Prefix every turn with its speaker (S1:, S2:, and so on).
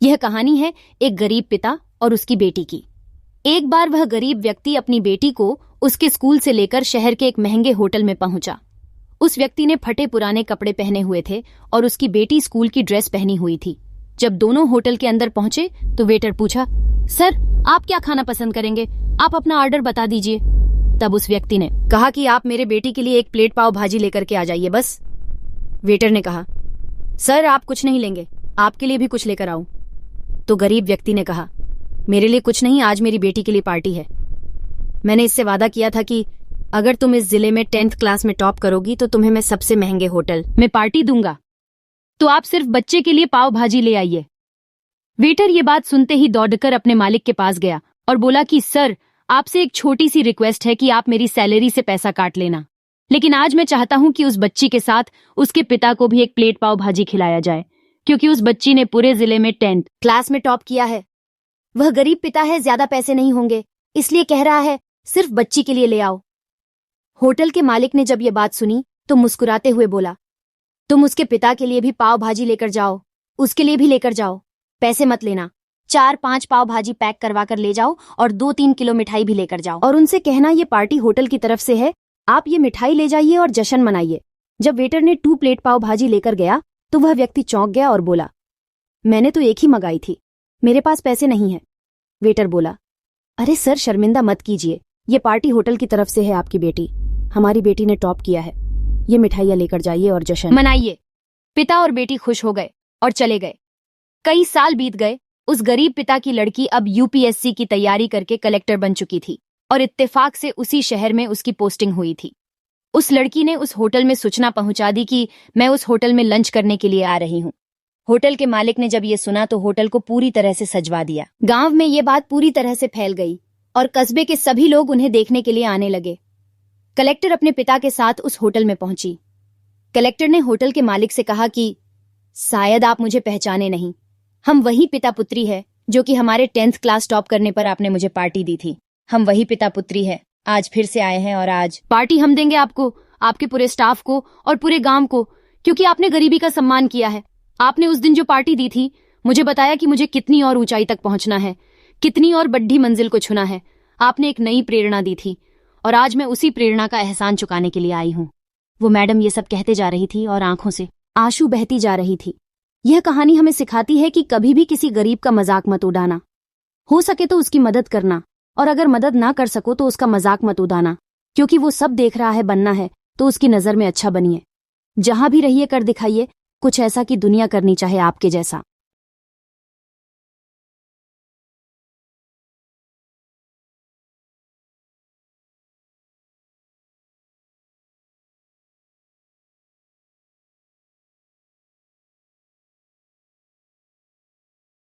S1: यह कहानी है एक गरीब पिता और उसकी बेटी की। एक बार वह गरीब व्यक्ति अपनी बेटी को उसके स्कूल से लेकर शहर के एक महंगे होटल में पहुंचा। उस व्यक्ति ने फटे पुराने कपड़े पहने हुए थे और उसकी बेटी स्कूल की ड्रेस पहनी हुई थी। जब दोनों होटल के अंदर पहुंचे तो वेटर पूछा, सर आप क्या खाना पसंद करेंगे, आप अपना ऑर्डर बता दीजिए। तब उस व्यक्ति ने कहा कि आप मेरे बेटी के लिए एक प्लेट पाव भाजी लेकर के आ जाइए बस। वेटर ने कहा, सर आप कुछ नहीं लेंगे, आपके लिए भी कुछ लेकर आऊं। तो गरीब व्यक्ति ने कहा, मेरे लिए कुछ नहीं, आज मेरी बेटी के लिए पार्टी है। मैंने इससे वादा किया था कि अगर तुम इस जिले में 10th क्लास में टॉप करोगी तो तुम्हें मैं सबसे महंगे होटल में पार्टी दूंगा, तो आप सिर्फ बच्चे के लिए पाव भाजी ले आइए। वेटर ये बात सुनते ही दौड़कर अपने मालिक के पास गया और बोला कि सर आपसे एक छोटी सी रिक्वेस्ट है कि आप मेरी सैलरी से पैसा काट लेना, लेकिन आज मैं चाहता हूं कि उस बच्ची के साथ उसके पिता को भी एक प्लेट पाव भाजी खिलाया जाए, क्योंकि उस बच्ची ने पूरे जिले में 10th क्लास में टॉप किया है। वह गरीब पिता है, ज्यादा पैसे नहीं होंगे, इसलिए कह रहा है सिर्फ बच्ची के लिए ले आओ। होटल के मालिक ने जब ये बात सुनी तो मुस्कुराते हुए बोला, तुम उसके पिता के लिए भी पाव भाजी लेकर जाओ, उसके लिए भी लेकर जाओ, पैसे मत लेना। 4-5 पाव भाजी पैक करवा कर ले जाओ और 2-3 किलो मिठाई भी लेकर जाओ, और उनसे कहना ये पार्टी होटल की तरफ से है, आप ये मिठाई ले जाइए और जश्न मनाइए। जब वेटर ने 2 प्लेट पाव भाजी लेकर गया तो वह व्यक्ति चौंक गया और बोला, मैंने तो एक ही मंगाई थी, मेरे पास पैसे नहीं है। वेटर बोला, अरे सर शर्मिंदा मत कीजिए, ये पार्टी होटल की तरफ से है, आपकी बेटी, हमारी बेटी ने टॉप किया है, ये मिठाइयाँ लेकर जाइए और जश्न मनाइए। पिता और बेटी खुश हो गए और चले गए। कई साल बीत गए। उस गरीब पिता की लड़की अब यूपीएससी की तैयारी करके कलेक्टर बन चुकी थी और इत्तेफाक से उसी शहर में उसकी पोस्टिंग हुई थी। उस लड़की ने उस होटल में सूचना पहुंचा दी कि मैं उस होटल में लंच करने के लिए आ रही हूं। होटल के मालिक ने जब ये सुना तो होटल को पूरी तरह से सजवा दिया। गांव में ये बात पूरी तरह से फैल गई और कस्बे के सभी लोग उन्हें देखने के लिए आने लगे। कलेक्टर अपने पिता के साथ उस होटल में पहुंची। कलेक्टर ने होटल के मालिक से कहा कि शायद आप मुझे पहचाने नहीं, हम वही पिता पुत्री है जो कि हमारे 10th क्लास टॉप करने पर आपने मुझे पार्टी दी थी। हम वही पिता पुत्री है, आज फिर से आए हैं और आज पार्टी हम देंगे आपको, आपके पूरे स्टाफ को और पूरे गांव को, क्योंकि आपने गरीबी का सम्मान किया है। आपने उस दिन जो पार्टी दी थी मुझे बताया कि मुझे कितनी और ऊंचाई तक पहुंचना है, कितनी और बड़ी मंजिल को छूना है। आपने एक नई प्रेरणा दी थी और आज मैं उसी प्रेरणा का एहसान चुकाने के लिए आई हूं। वो मैडम ये सब कहते जा रही थी और आंखों से आंसू बहती जा रही थी। यह कहानी हमें सिखाती है कि कभी भी किसी गरीब का मजाक मत उड़ाना, हो सके तो उसकी मदद करना, और अगर मदद ना कर सको तो उसका मजाक मत उड़ाना, क्योंकि वो सब देख रहा है, बनना है तो उसकी नजर में अच्छा बनिए। जहां भी रहिए कर दिखाइए कुछ ऐसा कि दुनिया करनी चाहे आपके जैसा।